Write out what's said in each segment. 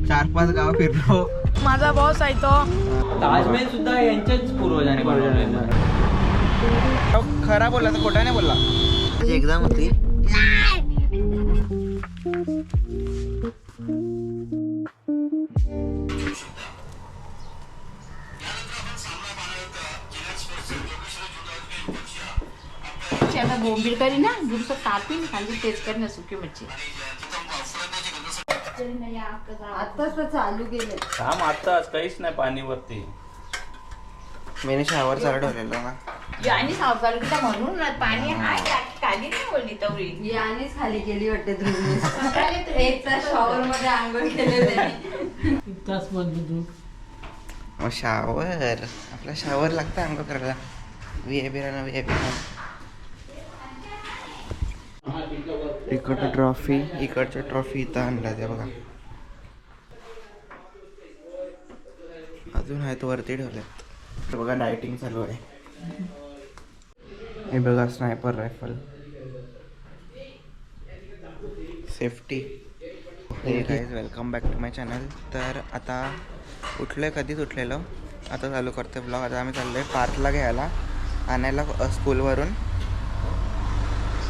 4-5 गाव फिरलो. माझा बॉस आहे तो. ताजमहल सुद्धा यांच्याच पूर्वजांनी बनवलेला. खरा बोलला तर खोटा नाही बोलला. माझी एक्झाम होती. बोंबील करी ना दूरचं तापीन खाली तेच कर ना सुकी मच्छी. आताच तर चालू केले काम आताच काहीच नाही पाणीवरती. मी शावर चालू ठेवलेला ना. याने सावधान केला म्हणून पाणी हाय खाली नाही बोलली तवरी. यानेच खाली केली वाटते तुम्ही. एक तास शॉवर मध्ये आंघोळ केले. शावर आपला शावर लागतं आंघोळ करायला. VIP राहणं VIP. इकडं ट्रॉफी, इकडच्या ट्रॉफी इथं आणल्या त्या बघा. अजून आहेत वरती ठेवल्यात. बघा डायटिंग चालू आहे. हे बघा sniper rifle, safety. Hey guys welcome back to my channel. तर आता कधीच उठलेलो. आता चालू करतो ब्लॉग. आता आम्ही चाललो आहे पार्थला घ्यायला, आणायला स्कूलवरून.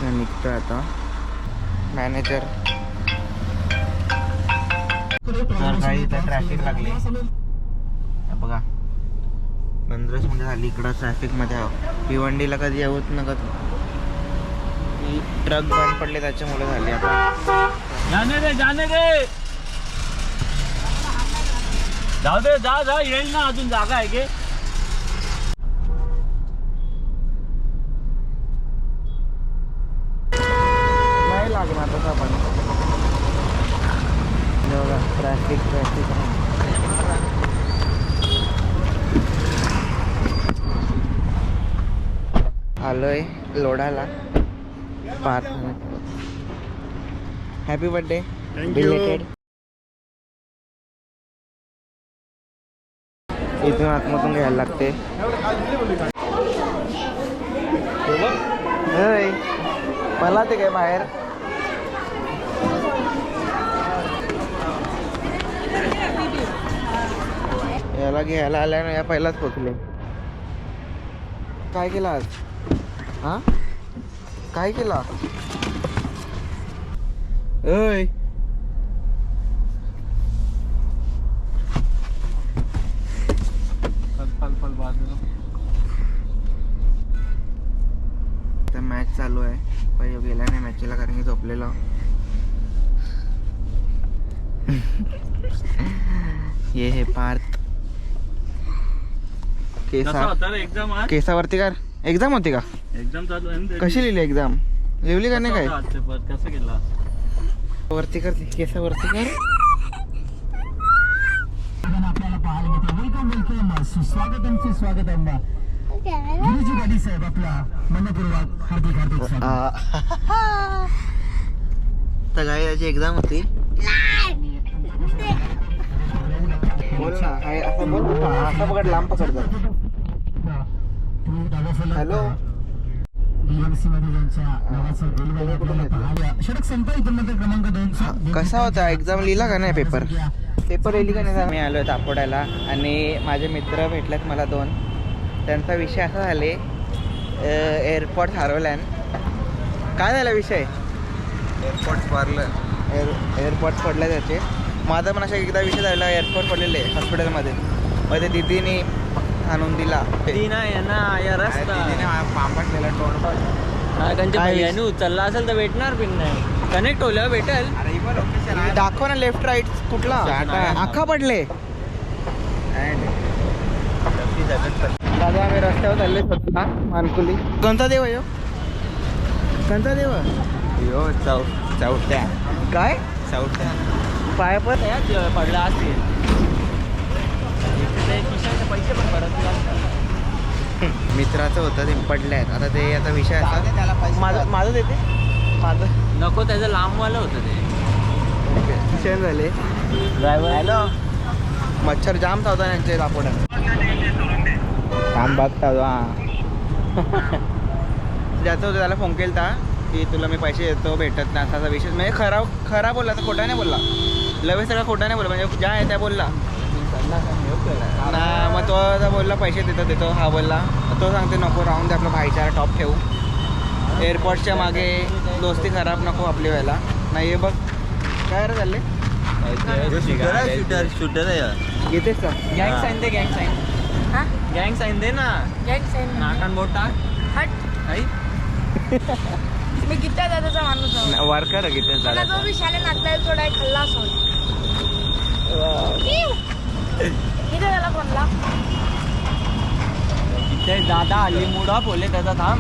निघतो आता मॅनेजर. तर काही इथं ट्रॅफिक लागली बघा. 15 मिनिटं झाली इकडं ट्रॅफिकमध्ये आहो. भिवंडीला कधी येऊच नका. ट्रक बंद पडले त्याच्यामुळे झाली. आता जाने दे जाऊ दे. जा येईल ना. अजून जागा आहे की. नाही लागणार तसा पण. ट्रॅफिक आलोय लोढाला. पार्थ. Happy birthday belated. इथून आतमधून घ्यायला लागते. मला ते काय बाहेर. याला घ्यायला आल्यानं या पहिलाच पोचले. काय केलं आज? हा काय केला? ओय तर मॅच चालू आहे. पहिला गेला नाही मॅचला कारण की झोपलेला. ये हे पार्थ. केसावरती का एक्झाम होती का? एक्झाम चालू आहे. कशी लिहिली एक्झाम? लिहिली का नाही काय? कसं केला? वरती कर केसावरती कर. आपल्याला पाहायला मिळते. वेलकम स्वागतम. गुरुजी गाडी साहेब आपला मनपूर्वक हार्दिक तर काय याची एक्झाम होती. बोल ना. असं बोल. असं पकड लांब पकड. हॅलो. कसा होता एक्झाम? लिहिला का नाही पेपर लिहिली का नाही? मी आलोय तापोड्याला आणि माझे मित्र भेटलेत मला 2. त्यांचा विषय असा झाले एअरपोर्ट हरवल्यान. काय झाला विषय? एअरपोर्ट पडलं त्याचे. माझा पण असा एकदा विषय झाला. एअरपोर्ट पडलेले हॉस्पिटलमध्ये. मध्ये दिदीने आणून दिला. पांपटलेला तोंड. उचलला असेल तर भेटणार पण नाही. कनेक्ट होल्यावर भेटेल. दाखव ना लेफ्ट राईट कुठला. आखा पडले. दादा आम्ही रस्त्यावर चालले स्वतः मानकुली. कोणता देव आहे? कोणता देव? चौथ्या. काय चौथ्या पाया पण पडला असतील. पैसे पण परत मित्राचं होतं ते पडल्यात. आता ते आता विषय असा माझं देते. माझं नको. त्याचं लांबवालं होतं ते. विषय झाले. Driver hello. मच्छर जाम चावता यांचे दापोड्यात. काम बघता. ज्याचं होतं त्याला फोन केला की तुला मी पैसे देतो भेटत नाही असा विषय. म्हणजे खरा बोलला तर खोटा नाही बोलला. लवे सगळं खोटा नाही बोलला, म्हणजे ज्या आहे त्या बोलला ना. मग तो आता बोलला पैसे देतो हा बोलला. तो सांगते नको राहून दे, आपला भाईचारा टॉप ठेवू. एअरपोर्टच्या मागे दोस्ती खराब नको आपली व्हायला. नाही हे बघ काय रे चालले शूटर आहे. घेतेस का? गँग साईन दे, गँग साईन. गँग साईन दे ना. नाकान बोट टाक. मी गीता दादाचा माणूस आहे. वारकर घेतेस मला जो बी शाळे नाचलाय थोडा एक खल्ला असो. गीता दादा फोनला इथे दादा आली मुडा बोलले त्याचा थांब.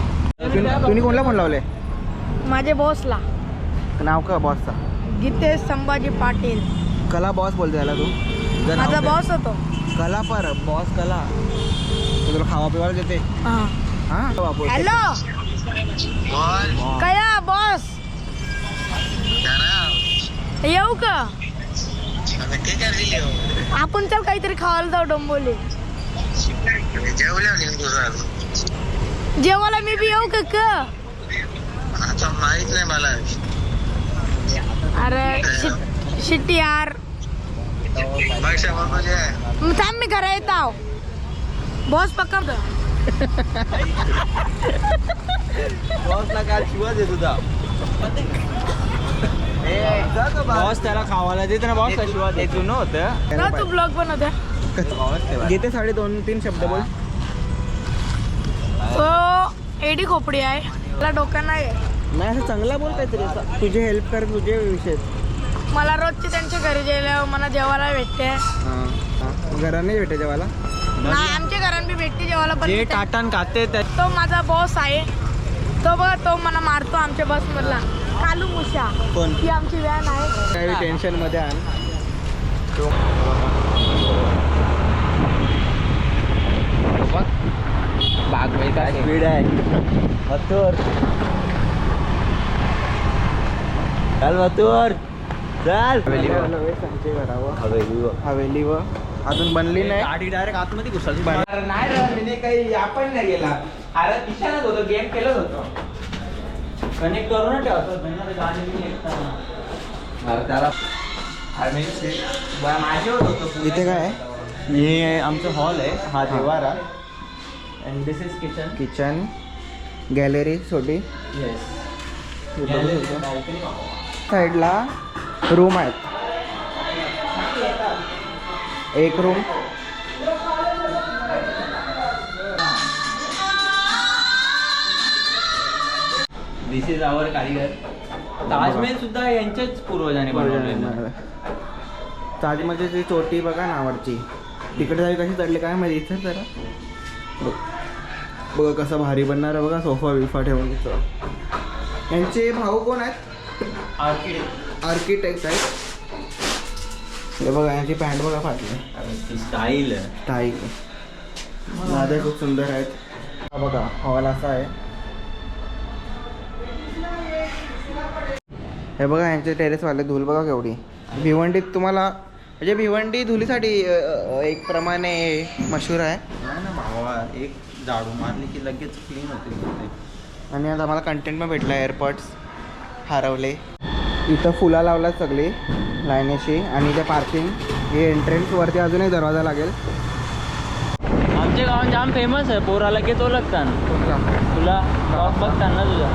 तुम्ही कोणला फोन लावले? माझे बॉसला नाव का बॉसचा? गीतेश संभाजी पाटील. कला बॉस बोलते त्याला तू? जर नाव माझा दे. बॉस होतो. कला पर बॉस कला. तो तुला खावा पिवायला देते. हा बापू. हॅलो कया बॉस येऊ का? आपण चल काहीतरी खावायला जाऊ डोंबोली. जेवायला मी बी येऊ का? माहित नाही मला. अरे शिट्टी यार. थांब मी घरा येत आहो. बॉस पक्का बॉसला काल शिवा देत होता. बॉस त्याला खावायला देत ना. बॉस शिवा देत जुनं होतं. तू ब्लॉग बनवत आहे. घेते 2.5-3 शब्द बोल. तो एडी खोपडी आहे. मला डोकं नाही आहे. नाही असं चांगला बोल काहीतरी असं. तुझे हेल्प कर तुझे विषय. मला रोजचे त्यांच्या घरी गेल्यावर मला जेवायला भेटते. घरा नाही भेटे जेवायला. नाही आमच्या घरात बी भेटते जेवायला. पण जे टाटन खाते तो माझा बॉस आहे. तो बघा तो मला मारतो आमच्या बस मधला. कालू मुशा कोण? ही आमची व्हॅन आहे. काही टेन्शन मध्ये आण. बाग काय स्पीड आहे. मथुर चल मथुर चल. हवेली व अजून बनली नाही. गाडी डायरेक्ट आतमध्ये घुसली. नाही रे मी काही आपण नाही गेला. अरे दिशानच होतो गेम खेळत होतो. कनेक्ट करून ठेवतो गाडी त्याला माझे होत होतो. इथे काय आहे? हे आमचं हॉल आहे. हा Devara. And this is kitchen. Kitchen gallery छोटी. येस. साईडला रूम आहेत. एक रूम. दिस इज आवर कारीगर. ताजमहल सुद्धा यांच्याच पूर्वजांनी बनवलेलं. ताजमध्ये ती चोटी बघा नावाची. तिकडे जावी कशी चढली काय माहिती. इथं जरा बघा कसं भारी बनणार आहे बघा. सोफा बिफा ठेवून तिथं. यांचे भाऊ कोण आहेत? आर्किटेक्ट आहेत. हे बघा यांची पॅन्ट बघा फाटली. Style style. लाद्या खूप सुंदर आहेत. हा बघा हॉल असा आहे. हे बघा यांचे टेरेसवाले धूल बघा केवढी. भिवंडीत तुम्हाला म्हणजे भिवंडी धुलीसाठी एक प्रमाणे मशहूर आहे. ना भावा. एक झाडू मारली की लगेच क्लीन होते. आणि आता आम्हाला कंटेंट पण भेटला. एअरपोर्ट्स हरवले. इथं फुला लावल्यात सगळी लाईनीशी. आणि इथे पार्किंग. हे एंट्रन्सवरती अजून एक दरवाजा लागेल. आमच्या गावात जाम फेमस आहे. पोरा लगेच ओळखताना तुला बघताना तुझा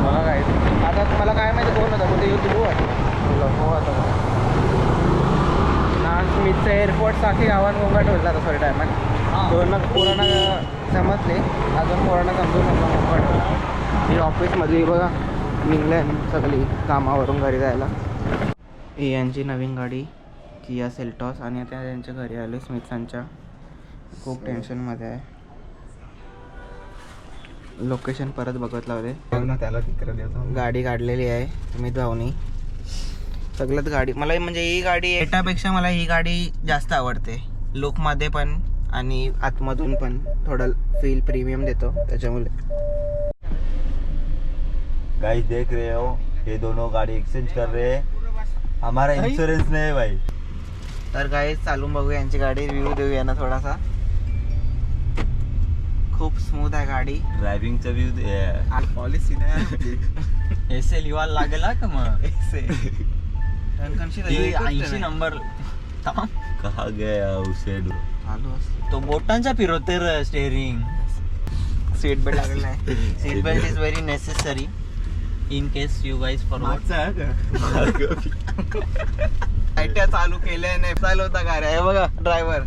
बघा काय. आता तुम्हाला काय माहिती कोण होता कुठे येऊ हो आता ना. स्मिथचं एअरपोर्टसाठी आव्हान गोंगाट होता आता थोड्या टायमात. पोरांना समजले. अजून पोरांना समजून नका. ही ऑफिसमध्ये बघा निघले सगळी कामावरून घरी जायला. ही यांची नवीन गाडी किया सेल्टॉस. आणि आता त्यांच्या घरी आले स्मिथांच्या. खूप टेन्शनमध्ये आहे. लोकेशन परत बघत लावले. त्याला गाडी काढलेली आहे स्मिथ भाऊनी. सगळ्यात गाडी मला म्हणजे ही गाडी एटापेक्षा मला ही गाडी जास्त आवडते. लुकमध्ये पण आणि आतमधून पण थोडं फील प्रीमियम देतो त्याच्यामुळे. गाइस देख रहे हो ये दोनों गाड़ी एक्सचेंज कर रहे हैं. हमारा इंश्योरेंस नहीं है भाई. तर गाईज चालून बघूया यांची गाडी. रिव्ह्यू देऊया ना थोडासा. खूप स्मूथ आहे गाडी. ड्रायव्हिंगचा व्यू पॉलिसी एसे लिवायला लागेल का मग. 80 नंबर थांब. कहा गया उसे तो बोटांचा फिरवते स्टेअरिंग. सीट बेल्ट लागलेला आहे. Seat belt is very necessary in case you guys forward. लाईट्या चालू केल्या नाही चालू होता गाड्या. हे बघा ड्रायव्हर.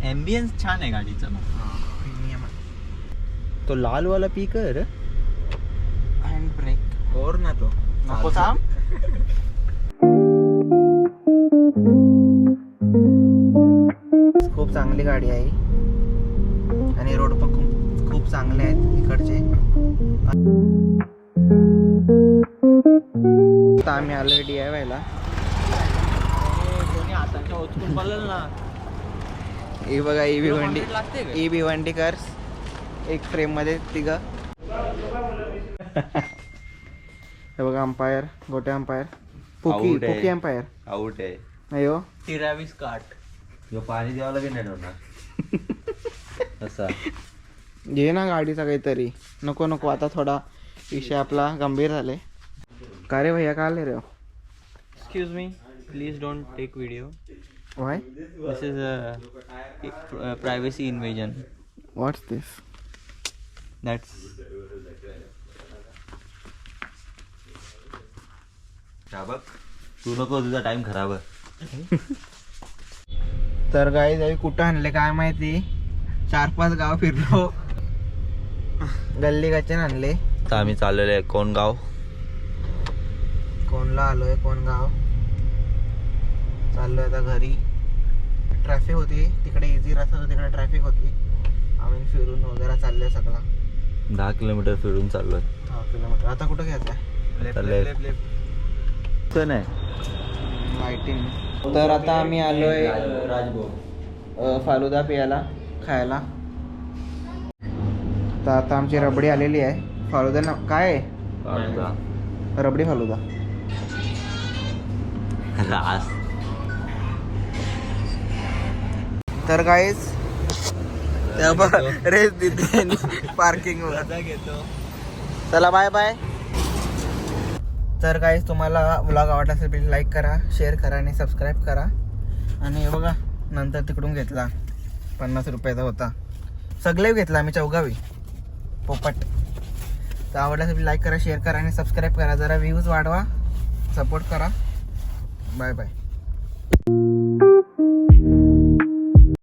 एम्बियन्स छान आहे गाडीचा. तो लाल वाला पी कर हँड ब्रेक और ना तो नको थांब. खूप चांगली गाडी आहे आणि रोड पण खूप चांगले आहेत इकडचे. आता आम्ही आलोय DIY ला. कोणी हातांच्या ओचकून पडलेलं ना. ही बघा ई भिवंडी. लागते का? ई भिवंडीकर्स एक फ्रेम मध्ये तिघ. हे बघा अंपायर गोटे अंपायर पोकी Out आहे. पोकी अंपायर आउट आहे. नाही हो. टिराविस काट. जो पाणी द्यावं की नाही होणार असा. घे ना गाडीचा काहीतरी. नको नको आता थोडा विषय आपला गंभीर झाले. का रे भैया का आले रे. Excuse me please don't take video. Why this is privacy invasion. What's this. That's बघ तू नको तुझा टाइम खराब आहे. तर गाईज आम्ही कुठं आणले काय माहिती. 4-5 गाव फिरलो. गल्ली गच्चन आणले. आता आम्ही चाललेलो आहे कोण गाव. कोणला आलोय कोण गाव. चाललोय आता घरी. ट्रॅफिक होती तिकडे. इझी रस्ता होता तिकडे ट्रॅफिक होती. आम्ही फिरून वगैरे चाललोय सगळा. 10 किलोमीटर फिरून चाललोय. 10 किलोमीटर. आता कुठं घ्यायचं आहे. नाही लाईटिंग. तर आता आम्ही आलोय फालुदा प्यायला खायला. तर आता आमची रबडी आलेली आहे. फालुदा ना काय आहे? रबडी फालुदा. रास. तर गाईज रेस देते पार्किंग वर. चला बाय बाय. तर गाईज तुम्हाला व्लॉग आवडला असेल प्लीज लाईक करा शेअर करा आणि सबस्क्राईब करा. आणि हे बघा नंतर तिकडून घेतला 50 रुपयाचा होता. सगळे घेतला आम्ही चौगावी पोपट. तर आवडला असेल लाईक करा शेअर करा आणि सबस्क्राईब करा. जरा व्ह्यूज वाढवा सपोर्ट करा. Bye bye.